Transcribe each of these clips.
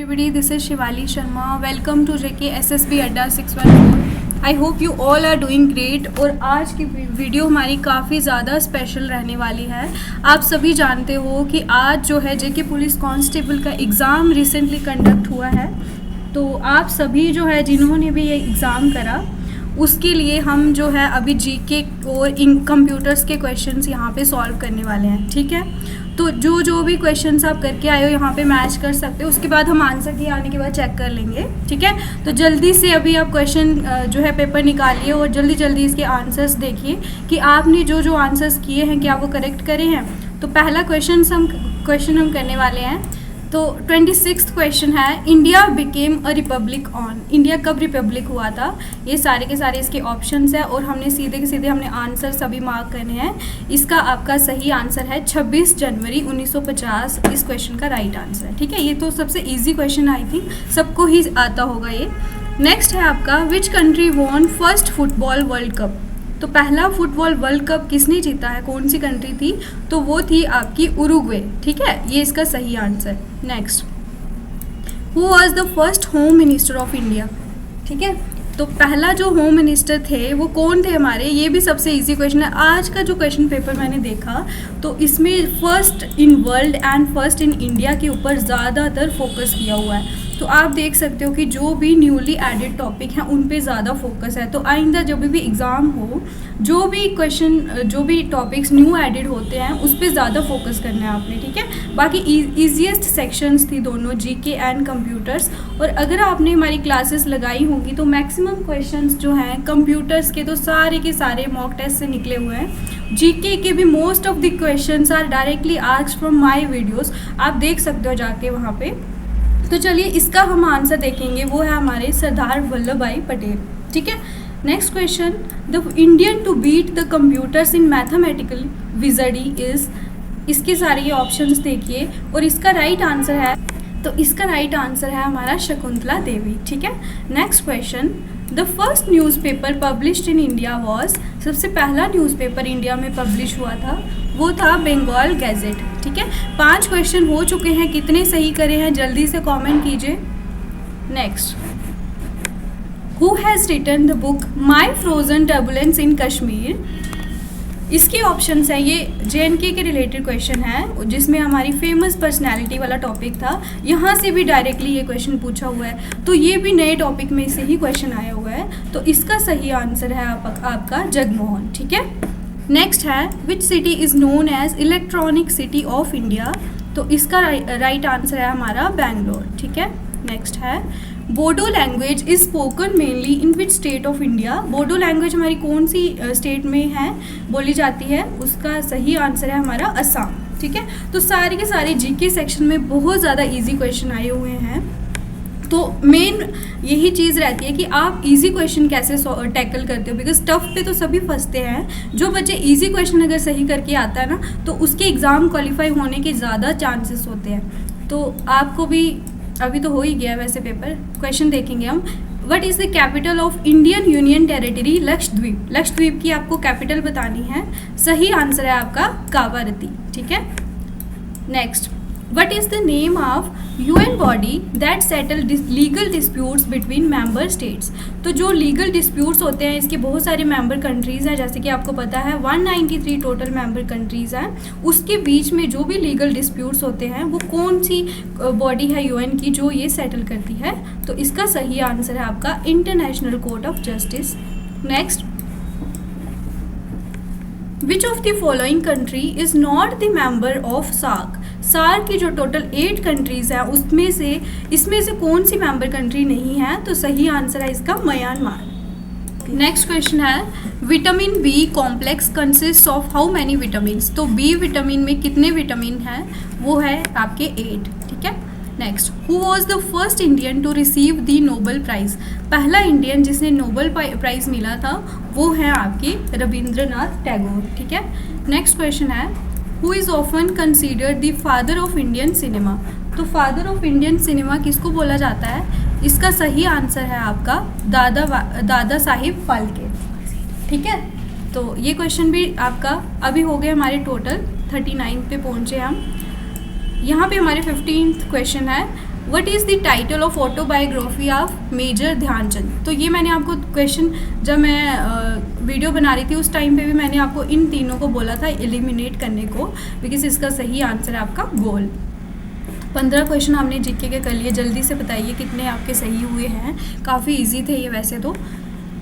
everybody, this is Shivali Sharma. Welcome to JK SSB Adda 614. I hope you all are doing great. और आज की video हमारी काफ़ी ज़्यादा स्पेशल रहने वाली है। आप सभी जानते हो कि आज जो है JK पुलिस कांस्टेबल का एग्ज़ाम रिसेंटली कंडक्ट हुआ है। तो आप सभी जो है जिन्होंने भी ये एग्ज़ाम करा उसके लिए हम जो है अभी जीके और कंप्यूटर्स के क्वेश्चंस यहाँ पे सॉल्व करने वाले हैं। ठीक है, तो जो भी क्वेश्चंस आप करके आए हो यहाँ पे मैच कर सकते हो। उसके बाद हम आंसर की आने के बाद चेक कर लेंगे। ठीक है, तो जल्दी से अभी आप क्वेश्चन जो है पेपर निकालिए और जल्दी इसके आंसर्स देखिए कि आपने जो आंसर्स किए हैं क्या वो करेक्ट करे हैं। तो पहला क्वेश्चन हम करने वाले हैं। तो 26th क्वेश्चन है, India became a republic on. India कब रिपब्लिक हुआ था? ये सारे के सारे इसके ऑप्शंस हैं और हमने सीधे के सीधे हमने आंसर सभी मार्क करने हैं। इसका आपका सही आंसर है 26 जनवरी 1950 इस क्वेश्चन का राइट आंसर है। ठीक है, ये तो सबसे ईजी क्वेश्चन आई थिंक सबको ही आता होगा ये। नेक्स्ट है आपका, which country won first football world cup. तो पहला फुटबॉल वर्ल्ड कप किसने जीता है, कौन सी कंट्री थी? तो वो थी आपकी उरुग्वे। ठीक है, ये इसका सही answer. Next, who was the first home minister of India. ठीक है, तो पहला जो होम मिनिस्टर थे वो कौन थे हमारे? ये भी सबसे इजी क्वेश्चन है। आज का जो क्वेश्चन पेपर मैंने देखा तो इसमें first in world and first in India के ऊपर ज़्यादातर फोकस किया हुआ है। तो आप देख सकते हो कि जो भी न्यूली एडेड टॉपिक हैं उन पे ज़्यादा फोकस है। तो आइंदा जब भी एग्ज़ाम हो, जो भी टॉपिक्स न्यू एडेड होते हैं उस पे ज़्यादा फोकस करना है आपने। ठीक है, बाकी ईजीएस्ट सेक्शंस थी दोनों, जीके एंड कंप्यूटर्स। और अगर आपने हमारी क्लासेस लगाई होंगी तो मैक्सिमम क्वेश्चंस जो हैं कंप्यूटर्स के तो सारे के सारे मॉक टेस्ट से निकले हुए हैं। जीके के भी most of the questions are directly asked from my videos, आप देख सकते हो जाके वहाँ पे। तो चलिए इसका हम आंसर देखेंगे, वो है हमारे सरदार वल्लभ भाई पटेल। ठीक है, next question, the Indian to beat the computers in mathematical wizardry is. इसके सारे ये ऑप्शंस देखिए और इसका राइट आंसर है, तो इसका राइट आंसर है हमारा शकुंतला देवी। ठीक है, next question, the first newspaper published in India was. सबसे पहला न्यूज़पेपर इंडिया में पब्लिश हुआ था वो था बंगाल गैजेट। ठीक है, 5 क्वेश्चन हो चुके हैं, कितने सही करे हैं जल्दी से कमेंट कीजिए। Next, who has written the book my frozen turbulence in Kashmir. इसके ऑप्शंस हैं, ये JNK के रिलेटेड क्वेश्चन है जिसमें हमारी फेमस पर्सनैलिटी वाला टॉपिक था। यहाँ से भी डायरेक्टली ये क्वेश्चन पूछा हुआ है, तो ये भी नए टॉपिक में से ही क्वेश्चन आया हुआ है। तो इसका सही आंसर है आपका जगमोहन। ठीक है, नेक्स्ट है, which city is known as electronic city of India. तो इसका राइट आंसर है हमारा बैंगलोर। ठीक है, नेक्स्ट है, Bodo language is spoken mainly in which state of India. Bodo language हमारी कौन सी स्टेट में है बोली जाती है? उसका सही आंसर है हमारा असम। ठीक है, तो सारे के सारे जीके सेक्शन में बहुत ज़्यादा इजी क्वेश्चन आए हुए हैं। तो मेन यही चीज़ रहती है कि आप इजी क्वेश्चन कैसे टैकल करते हो, बिकॉज टफ पे तो सभी फंसते हैं। जो बच्चे इजी क्वेश्चन अगर सही करके आता है ना तो उसके एग्ज़ाम क्वालिफाई होने के ज़्यादा चांसेस होते हैं। तो आपको भी अभी तो हो ही गया वैसे पेपर। क्वेश्चन देखेंगे हम, what is the capital of Indian union territory Lakshadweep. Lakshadweep की आपको कैपिटल बतानी है। सही आंसर है आपका कावारती। ठीक है, next, what is the name of UN body that settle legal disputes between member states. तो जो लीगल डिस्प्यूट्स होते हैं इसके बहुत सारे मेंबर कंट्रीज़ हैं, जैसे कि आपको पता है 193 टोटल मेंबर कंट्रीज़ हैं। उसके बीच में जो भी लीगल डिस्प्यूट्स होते हैं वो कौन सी बॉडी है UN की जो ये सेटल करती है? तो इसका सही आंसर है आपका International Court of Justice. Next, which of the following country is not the member of SAARC. SAARC की जो टोटल 8 कंट्रीज़ हैं इसमें से कौन सी मेंबर कंट्री नहीं है? तो सही आंसर है इसका म्यांमार। नेक्स्ट क्वेश्चन है, vitamin B complex consist of how many vitamins. तो B विटामिन में कितने विटामिन हैं? वो है आपके 8। ठीक है, next, who was the first Indian to receive the Nobel prize. पहला इंडियन जिसने नोबेल प्राइज़ मिला था वो है आपके रविंद्रनाथ टैगोर। ठीक है, नेक्स्ट क्वेश्चन है, who is often considered the father of Indian cinema. तो फादर ऑफ इंडियन सिनेमा किसको बोला जाता है? इसका सही आंसर है आपका दादा साहिब फाल्के। ठीक है, तो ये क्वेश्चन भी आपका अभी हो गए हमारे टोटल 39 पे पहुँचे हम। यहाँ पे हमारे 15th क्वेश्चन है, what is the title of autobiography of major Dhyan Chand. तो ये मैंने आपको क्वेश्चन जब मैं वीडियो बना रही थी उस टाइम पे भी मैंने आपको इन तीनों को बोला था एलिमिनेट करने को, बिकॉज इसका सही आंसर है आपका गोल। 15 क्वेश्चन हमने जीके के कर लिए। जल्दी से बताइए कितने आपके सही हुए हैं। काफ़ी इजी थे ये वैसे तो।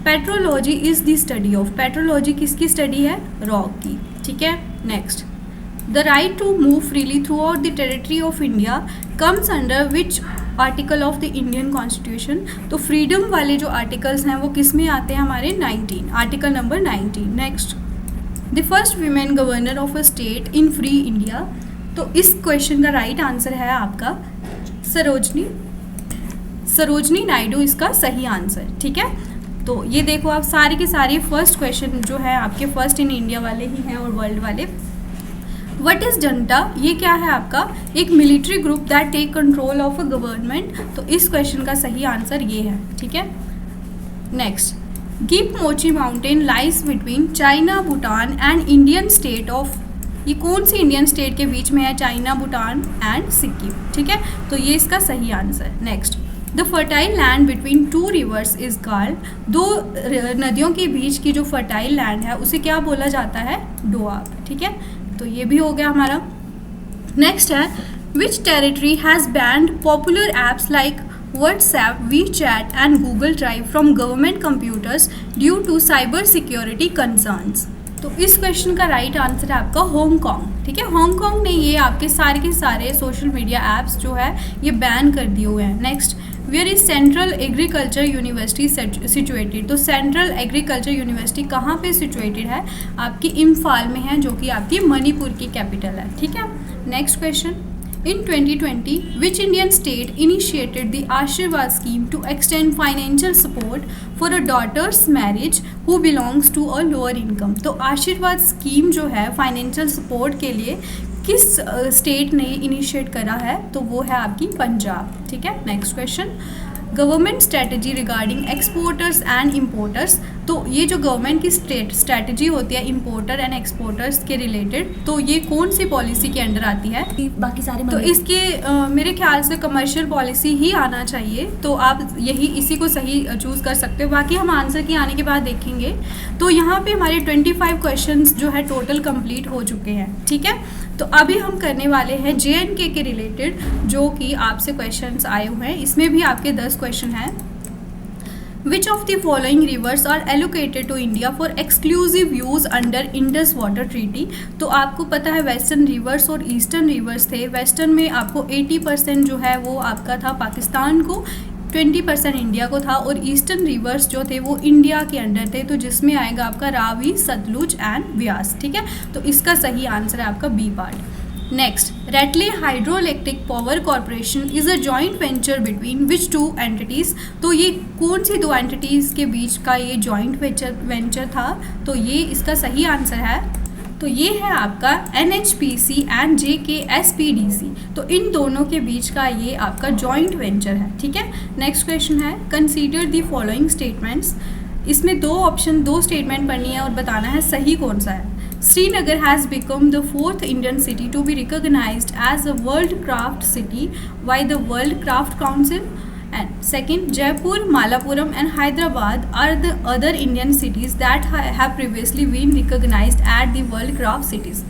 Petrology is the study of, petrology किसकी स्टडी है? रॉक की। ठीक है, next. The right to move freely throughout the territory of India comes under which article of the Indian constitution. तो फ्रीडम वाले जो आर्टिकल्स हैं वो किस में आते हैं? हमारे 19, article number 19। Next, the first women governor of a state in free India. तो इस क्वेश्चन का राइट आंसर है आपका सरोजनी नायडू, इसका सही आंसर। ठीक है, तो ये देखो आप सारे के सारे फर्स्ट क्वेश्चन जो है आपके फर्स्ट इन इंडिया वाले ही हैं और वर्ल्ड वाले। व्हाट इज़ जनता? ये क्या है आपका? एक military group that take control of a government. तो इस क्वेश्चन का सही आंसर ये है। ठीक है, नेक्स्ट। गिप मोची mountain lies between China, Bhutan and Indian state of. ये कौन सी इंडियन स्टेट के बीच में है? China, Bhutan and Sikkim. ठीक है, तो ये इसका सही answer. Next, the fertile land between two reverse is called. दो नदियों के बीच की जो फर्टाइल लैंड है उसे क्या बोला जाता है? डोआब। ठीक है, तो ये भी हो गया हमारा। नेक्स्ट है, which territory has banned popular apps like WhatsApp, WeChat and Google Drive from government computers due to cyber security concerns. तो इस क्वेश्चन का राइट आंसर है आपका हांगकांग। ठीक है, हांगकांग ने ये आपके सारे के सारे सोशल मीडिया ऐप्स जो है ये बैन कर दिए हुए हैं। Next, where is central agriculture university situated. तो सेंट्रल एग्रीकल्चर यूनिवर्सिटी कहाँ पे सिचुएटेड है? आपकी इम्फाल में है, जो कि आपकी मणिपुर की कैपिटल है। ठीक है, next question. In 2020, which Indian state initiated the Ashirwad scheme to extend financial support for a daughter's marriage who belongs to a lower income? तो आशीर्वाद स्कीम जो है फाइनेंशियल सपोर्ट के लिए किस स्टेट ने इनिशिएट करा है? तो वो है आपकी पंजाब। ठीक है, next question. Government strategy regarding exporters and importers. तो ये जो गवर्नमेंट की स्ट्रेटजी होती है इम्पोर्टर एंड एक्सपोर्टर्स के रिलेटेड, तो ये कौन सी पॉलिसी के अंडर आती है? बाकी सारे तो इसके मेरे ख्याल से कमर्शियल पॉलिसी ही आना चाहिए। तो आप इसी को सही चूज़ कर सकते हो। बाकी हम आंसर की आने के बाद देखेंगे। तो यहाँ पे हमारे 25 क्वेश्चंस जो है टोटल कंप्लीट हो चुके हैं। ठीक है, तो अभी हम करने वाले हैं JNK के रिलेटेड, जो कि आपसे क्वेश्चंस आए हुए हैं। इसमें भी आपके 10 क्वेश्चन हैं। Which of the following rivers are allocated to India for exclusive use under Indus water treaty. तो आपको पता है वेस्टर्न रिवर्स और ईस्टर्न रिवर्स थे। वेस्टर्न में आपको 80% जो है वो आपका था पाकिस्तान को, 20% इंडिया को था, और ईस्टर्न रिवर्स जो थे वो इंडिया के अंडर थे। तो जिसमें आएगा आपका रावी, सतलुज एंड व्यास। ठीक है, तो इसका सही आंसर है आपका B part. Next, Ratle hydroelectric power corporation is a joint venture between which two entities. तो ये कौन सी दो एंटिटीज़ के बीच का ये जॉइंट वेंचर था? तो ये इसका सही आंसर है, तो ये है आपका NHPC एंड JKSPDC। तो इन दोनों के बीच का ये आपका जॉइंट वेंचर है। ठीक है, नेक्स्ट क्वेश्चन है, कंसीडर द फॉलोइंग स्टेटमेंट्स। इसमें दो स्टेटमेंट पढ़नी है और बताना है सही कौन सा है। Srinagar has become the 4th Indian city to be recognized as a World Craft City by the World Craft Council. And second, Jaipur, Malappuram and Hyderabad are the other Indian cities that have previously been recognized at the World Craft Cities.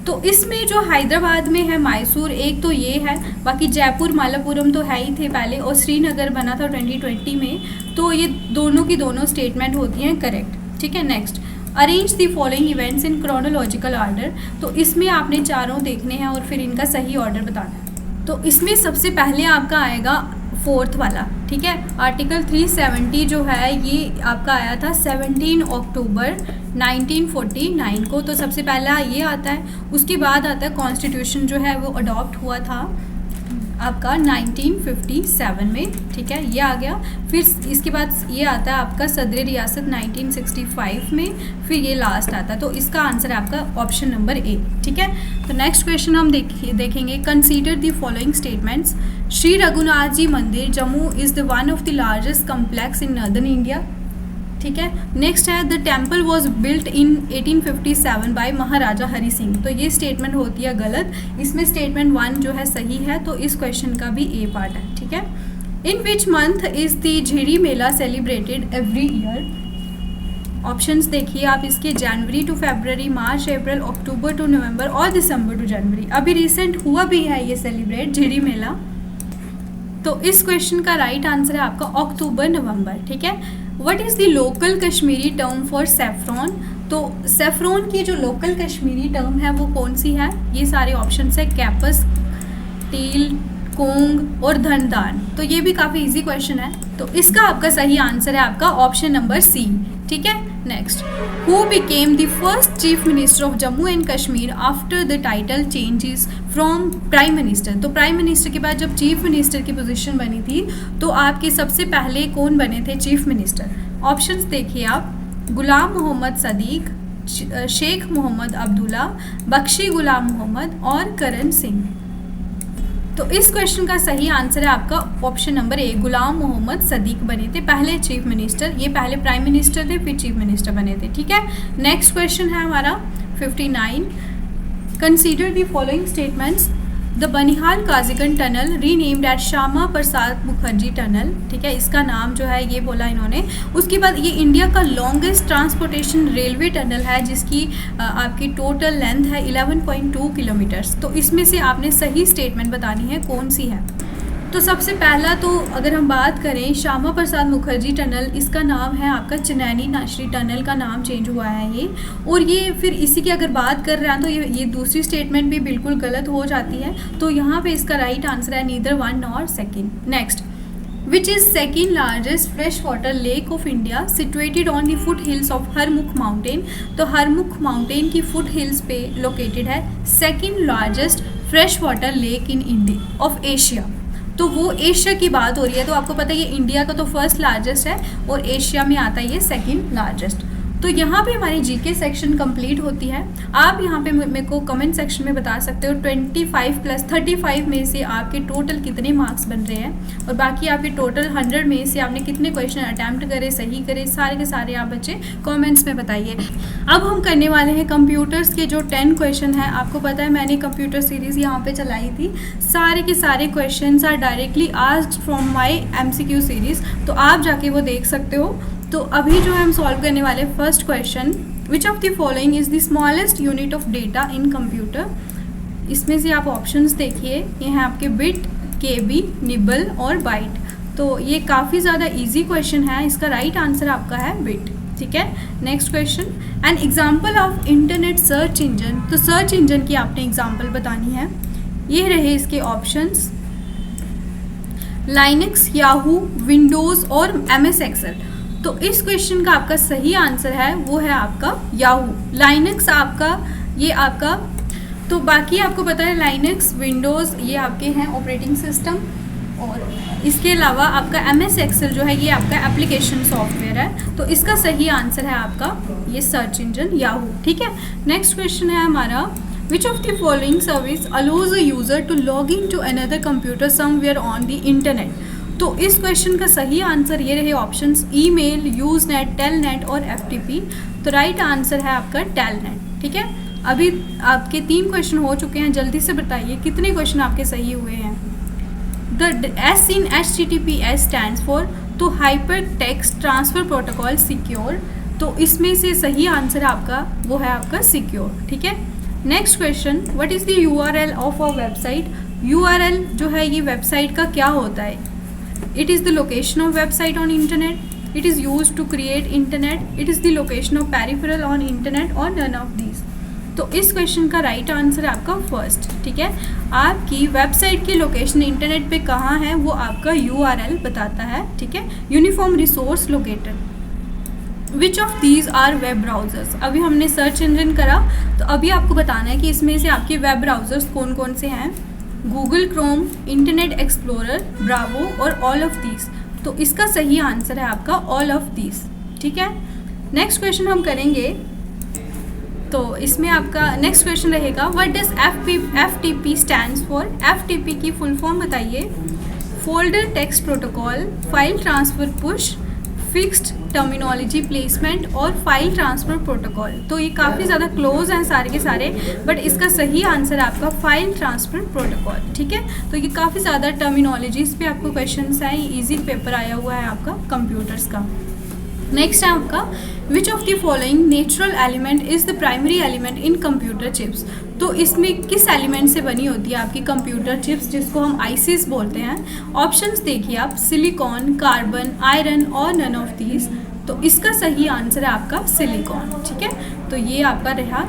तो इसमें जो हैदराबाद में है मैसूर, एक तो ये है, बाकी जयपुर, मालापुरम तो है ही थे पहले, और श्रीनगर बना था 2020 में। तो ये दोनों की दोनों स्टेटमेंट होती हैं करेक्ट। ठीक है, next, arrange the following events in chronological order. तो इसमें आपने चारों देखने हैं और फिर इनका सही ऑर्डर बताना है। तो इसमें सबसे पहले आपका आएगा 4th वाला। ठीक है, आर्टिकल 370 जो है ये आपका आया था 17 अक्टूबर 1949 को। तो सबसे पहला ये आता है। उसके बाद आता है कॉन्स्टिट्यूशन जो है वो अडॉप्ट हुआ था आपका 1957 में। ठीक है, ये आ गया। फिर इसके बाद ये आता है आपका सदर रियासत 1965 में। फिर ये लास्ट आता है। तो इसका आंसर है आपका ऑप्शन नंबर ए। ठीक है, तो नेक्स्ट क्वेश्चन हम देखेंगे, consider the following statements. Shri Raghunath ji Mandir Jammu is the one of the largest complex in northern India. ठीक है, नेक्स्ट है, the temple was built in 1857 by Maharaja Hari Singh. तो ये स्टेटमेंट होती है गलत। इसमें स्टेटमेंट 1 जो है सही है। तो इस क्वेश्चन का भी ए पार्ट है। ठीक है। In which month is the Jhiri Mela celebrated every year? Options देखिए आप इसके, जनवरी to February, March April, October to नवंबर और दिसंबर टू जनवरी। अभी रिसेंट हुआ भी है ये सेलिब्रेट झिड़ी मेला। तो इस क्वेश्चन का राइट आंसर है आपका अक्टूबर नवंबर, ठीक है। What is the local Kashmiri term for saffron? तो सेफ्रॉन की जो लोकल कश्मीरी टर्म है वो कौन सी है? ये सारे ऑप्शन है, कैपस, टील, कोंग और धनदान। तो ये भी काफ़ी इजी क्वेश्चन है। तो इसका आपका सही आंसर है आपका ऑप्शन नंबर सी, ठीक है। Next, who became the first chief minister of Jammu and Kashmir after the title changes from prime minister? तो प्राइम मिनिस्टर के बाद जब चीफ मिनिस्टर की पोजीशन बनी थी तो आपके सबसे पहले कौन बने थे चीफ मिनिस्टर? ऑप्शंस देखिए आप, गुलाम मोहम्मद सदीक, शेख मोहम्मद अब्दुल्ला, बख्शी गुलाम मोहम्मद और करण सिंह। तो इस क्वेश्चन का सही आंसर है आपका ऑप्शन नंबर ए, गुलाम मोहम्मद सदीक बने थे पहले चीफ मिनिस्टर। ये पहले प्राइम मिनिस्टर थे फिर चीफ मिनिस्टर बने थे, ठीक है। नेक्स्ट क्वेश्चन है हमारा 59, consider the following statements. The Banihal Qazigund tunnel renamed at Shyama Prasad Mukherjee tunnel, ठीक है, इसका नाम जो है ये बोला इन्होंने। उसके बाद ये इंडिया का लॉन्गेस्ट ट्रांसपोर्टेशन रेलवे टनल है जिसकी आपकी टोटल लेंथ है 11.2 किलोमीटर्स। तो इसमें से आपने सही स्टेटमेंट बतानी है कौन सी है। तो सबसे पहला तो अगर हम बात करें श्यामा प्रसाद मुखर्जी टनल, इसका नाम है आपका चिनैनी नाशरी टनल का नाम चेंज हुआ है ये। और ये फिर इसी की अगर बात कर रहे हैं तो ये दूसरी स्टेटमेंट भी बिल्कुल गलत हो जाती है। तो यहाँ पे इसका राइट आंसर है neither one nor second. Next, which is second largest fresh water lake of India situated on the foot hills of Harmukh mountain? तो हरमुख माउंटेन की फुट हिल्स पे लोकेटेड है second largest fresh water lake in India of Asia. तो वो Asia की बात हो रही है। तो आपको पता है ये इंडिया का तो फर्स्ट लार्जेस्ट है और एशिया में आता है ये सेकंड लार्जेस्ट। तो यहाँ पे हमारी जीके सेक्शन कंप्लीट होती है। आप यहाँ पे मेरे को कमेंट सेक्शन में बता सकते हो 25 प्लस 35 में से आपके टोटल कितने मार्क्स बन रहे हैं और बाकी आपके टोटल 100 में से आपने कितने क्वेश्चन अटैम्प्ट करे, सही करे, सारे के सारे आप बच्चे कमेंट्स में बताइए। अब हम करने वाले हैं कंप्यूटर्स के जो 10 क्वेश्चन हैं। आपको पता है मैंने कंप्यूटर सीरीज़ यहाँ पर चलाई थी, सारे के सारे question are directly asked from my MCQ series, तो आप जाके वो देख सकते हो। तो अभी जो है हम सॉल्व करने वाले first question, which of the following is the smallest unit of data in computer? इसमें से आप ऑप्शंस देखिए, ये हैं आपके बिट, केबी, निबल और बाइट। तो ये काफ़ी ज़्यादा इजी क्वेश्चन है। इसका राइट आंसर आपका है बिट, ठीक है। Next question, an example of internet search engine. तो सर्च इंजन की आपने एग्जाम्पल बतानी है। ये रहे इसके ऑप्शंस, लाइनक्स, याहू, विंडोज़ और MS एक्सेल। तो इस क्वेश्चन का आपका सही आंसर है वो है आपका याहू। लाइनक्स आपका ये आपका, तो बाकी आपको पता है लाइनक्स, विंडोज़ ये आपके हैं ऑपरेटिंग सिस्टम, और इसके अलावा आपका MS एक्सेल जो है ये आपका एप्लीकेशन सॉफ्टवेयर है। तो इसका सही आंसर है आपका ये सर्च इंजन याहू, ठीक है। नेक्स्ट क्वेश्चन है हमारा, which of the following service allows a user to log in to another computer somewhere on the internet? तो इस क्वेश्चन का सही आंसर ये रहे ऑप्शंस, ईमेल, यूज़नेट, टेलनेट और FTP। तो राइट आंसर है आपका टेलनेट, ठीक है। अभी आपके 3 क्वेश्चन हो चुके हैं, जल्दी से बताइए कितने क्वेश्चन आपके सही हुए हैं। The S in HTTPS stands for, तो hyper text transfer protocol secure. तो इसमें से सही आंसर आपका वो है आपका सिक्योर, ठीक है। Next question, what is the URL of a website? URL जो है ये वेबसाइट का क्या होता है? It is the location of website on internet. It is used to create internet. It is the location of peripheral on internet or none of these. तो इस क्वेश्चन का राइट आंसर है आपका फर्स्ट, ठीक है। आपकी वेबसाइट की लोकेशन इंटरनेट पे कहाँ है वो आपका URL बताता है, ठीक है। Uniform resource locator. Which of these are web browsers? अभी हमने सर्च इंजन करा, तो अभी आपको बताना है कि इसमें से आपके वेब ब्राउजर्स कौन कौन से हैं। Google Chrome, internet explorer, Bravo और ऑल ऑफ दीज। तो इसका सही आंसर है आपका ऑल ऑफ दीज, ठीक है। नेक्स्ट क्वेश्चन हम करेंगे, तो इसमें आपका नेक्स्ट क्वेश्चन रहेगा, what does FTP stands for? FTP की फुल फॉर्म बताइए। Folder text protocol, file transfer push, fixed terminology placement और फाइल ट्रांसफ़र प्रोटोकॉल। तो ये काफ़ी ज़्यादा क्लोज हैं सारे के सारे, बट इसका सही आंसर है आपका फाइल ट्रांसफ़र प्रोटोकॉल। ठीक है, तो ये काफ़ी ज़्यादा टर्मिनोलॉजीज़ पे आपको क्वेश्चंस हैं, ये ईजी पेपर आया हुआ है आपका कंप्यूटर्स का। नेक्स्ट है आपका विच of the following natural element is the primary element in computer chips. तो इसमें किस एलिमेंट से बनी होती है आपकी कंप्यूटर चिप्स, जिसको हम आईसीस बोलते हैं। ऑप्शंस देखिए आप, सिलिकॉन, कार्बन, आयरन और नन ऑफ दीज। तो इसका सही आंसर है आपका सिलिकॉन। ठीक है, तो ये आपका रहा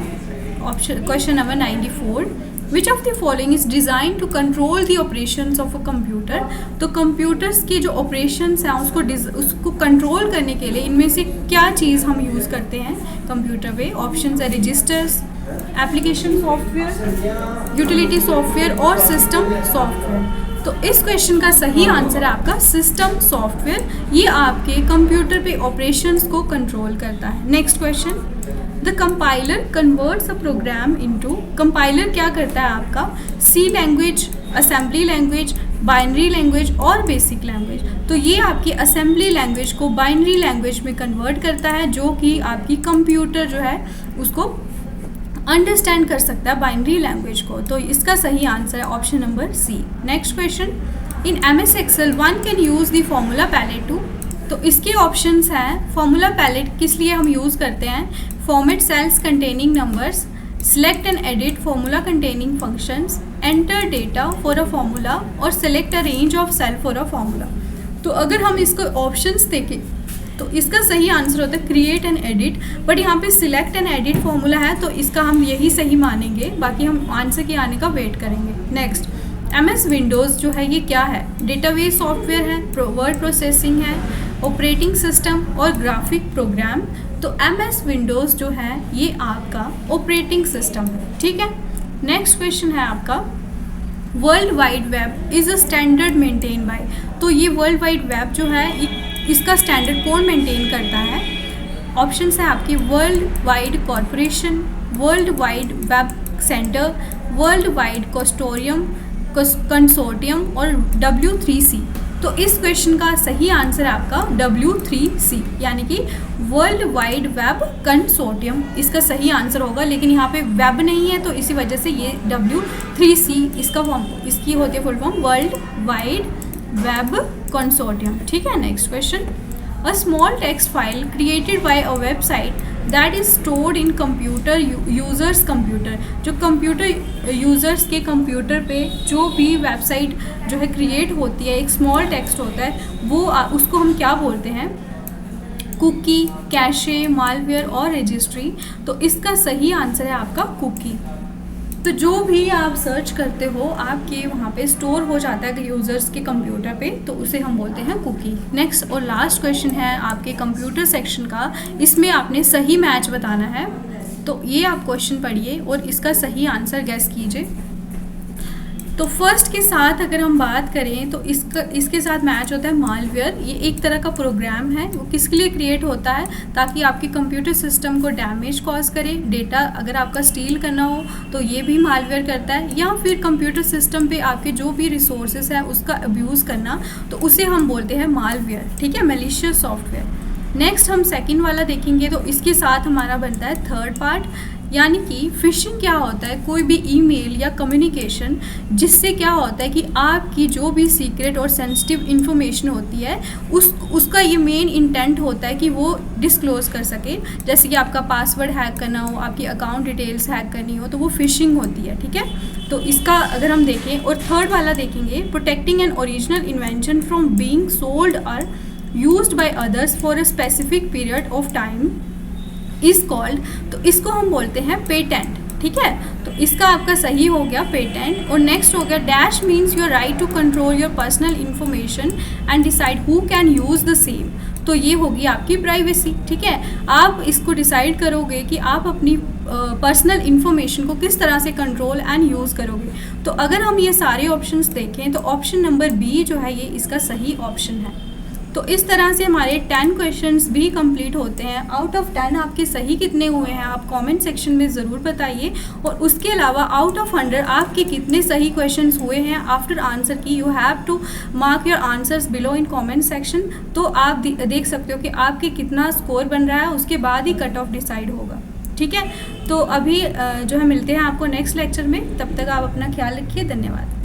option question number 94। Which of the following is design to control the operations of a computer. तो कंप्यूटर्स के जो ऑपरेशंस हैं उसको कंट्रोल करने के लिए इनमें से क्या चीज़ हम यूज़ करते हैं कंप्यूटर पे। ऑप्शंस है registers, application software, utility software और सिस्टम सॉफ्टवेयर। तो इस क्वेश्चन का सही आंसर है आपका सिस्टम सॉफ्टवेयर। ये आपके कंप्यूटर पे ऑपरेशंस को कंट्रोल करता है। Next question, the compiler converts a program into. Compiler क्या करता है आपका C language, assembly language, binary language और बेसिक लैंग्वेज। तो ये आपकी असेंबली लैंग्वेज को बाइनरी लैंग्वेज में कन्वर्ट करता है, जो कि आपकी कंप्यूटर जो है उसको अंडरस्टैंड कर सकता है बाइनरी लैंग्वेज को। तो इसका सही आंसर है option number C. Next question, in MS Excel one can use the formula palette to. तो इसके ऑप्शंस हैं, फॉर्मूला पैलेट किस लिए हम यूज़ करते हैं, format cells containing numbers, select and edit formula containing functions, enter data for a formula और select a range of cell for a formula. तो अगर हम इसको ऑप्शंस देखें तो इसका सही आंसर होता है क्रिएट एंड एडिट, बट यहाँ पे सिलेक्ट एंड एडिट फॉर्मूला है तो इसका हम यही सही मानेंगे, बाकी हम आंसर के आने का वेट करेंगे। नेक्स्ट, MS विंडोज़ जो है ये क्या है, डेटाबेस सॉफ्टवेयर है, वर्ड प्रोसेसिंग है, ऑपरेटिंग सिस्टम और ग्राफिक प्रोग्राम। तो MS विंडोज़ जो है ये आपका ऑपरेटिंग सिस्टम है। ठीक है, नेक्स्ट क्वेश्चन है आपका world wide web is a standard maintain by. तो ये वर्ल्ड वाइड वेब जो है इसका स्टैंडर्ड कौन मेंटेन करता है। ऑप्शंस है आपके world wide corporation, world wide web centre, world wide consortium और W3C। तो इस क्वेश्चन का सही आंसर है आपका W3C, यानी कि वर्ल्ड वाइड वेब कंसोर्टियम इसका सही आंसर होगा, लेकिन यहाँ पे वेब नहीं है तो इसी वजह से ये W3C इसकी होती है full form world wide web consortium. ठीक है, next question, a small text file created by a website that is stored in computer users computer. जो कंप्यूटर यूजर्स के कंप्यूटर पे जो भी वेबसाइट जो है क्रिएट होती है, एक स्मॉल टेक्स्ट होता है, वो उसको हम क्या बोलते हैं, कुकी, कैशे, मालवेयर और रजिस्ट्री। तो इसका सही आंसर है आपका कुकी। तो जो भी आप सर्च करते हो आपके वहाँ पे स्टोर हो जाता है यूज़र्स के कंप्यूटर पे, तो उसे हम बोलते हैं कुकी। नेक्स्ट और लास्ट क्वेश्चन है आपके कंप्यूटर सेक्शन का, इसमें आपने सही मैच बताना है। तो ये आप क्वेश्चन पढ़िए और इसका सही आंसर गैस कीजिए। तो फर्स्ट के साथ अगर हम बात करें तो इसके साथ मैच होता है मालवेयर। ये एक तरह का प्रोग्राम है, वो किसके लिए क्रिएट होता है, ताकि आपके कंप्यूटर सिस्टम को डैमेज कॉज करे, डेटा अगर आपका स्टील करना हो तो ये भी मालवेयर करता है, या फिर कंप्यूटर सिस्टम पे आपके जो भी रिसोर्सेज है उसका अब्यूज़ करना, तो उसे हम बोलते हैं मालवेयर। ठीक है, मैलिशियस सॉफ्टवेयर। नेक्स्ट हम सेकेंड वाला देखेंगे, तो इसके साथ हमारा बनता है थर्ड पार्ट, यानी कि फिशिंग क्या होता है, कोई भी ईमेल या कम्युनिकेशन जिससे क्या होता है कि आपकी जो भी सीक्रेट और सेंसिटिव इन्फॉर्मेशन होती है उसका ये मेन इंटेंट होता है कि वो डिस्क्लोज कर सके। जैसे कि आपका पासवर्ड हैक करना हो, आपकी अकाउंट डिटेल्स हैक करनी हो, तो वो फिशिंग होती है। ठीक है, तो इसका अगर हम देखें और थर्ड वाला देखेंगे, protecting an original invention from being sold और used by others for a specific period of time is called. तो इसको हम बोलते हैं पेटेंट। ठीक है, तो इसका आपका सही हो गया पेटेंट। और नेक्स्ट हो गया dash means your right to control your personal information and decide who can use the same. तो ये होगी आपकी प्राइवेसी। ठीक है, आप इसको डिसाइड करोगे कि आप अपनी पर्सनल इन्फॉर्मेशन को किस तरह से कंट्रोल एंड यूज़ करोगे। तो अगर हम ये सारे ऑप्शंस देखें तो ऑप्शन नंबर बी जो है ये इसका सही ऑप्शन है। तो इस तरह से हमारे 10 क्वेश्चंस भी कंप्लीट होते हैं। आउट ऑफ 10 आपके सही कितने हुए हैं आप कमेंट सेक्शन में ज़रूर बताइए। और उसके अलावा आउट ऑफ 100 आपके कितने सही क्वेश्चंस हुए हैं after answer key, you have to mark your answers below in comment section. तो आप देख सकते हो कि आपके कितना स्कोर बन रहा है, उसके बाद ही कट ऑफ डिसाइड होगा। ठीक है, तो अभी जो है मिलते हैं आपको नेक्स्ट लेक्चर में। तब तक आप अपना ख्याल रखिए। धन्यवाद।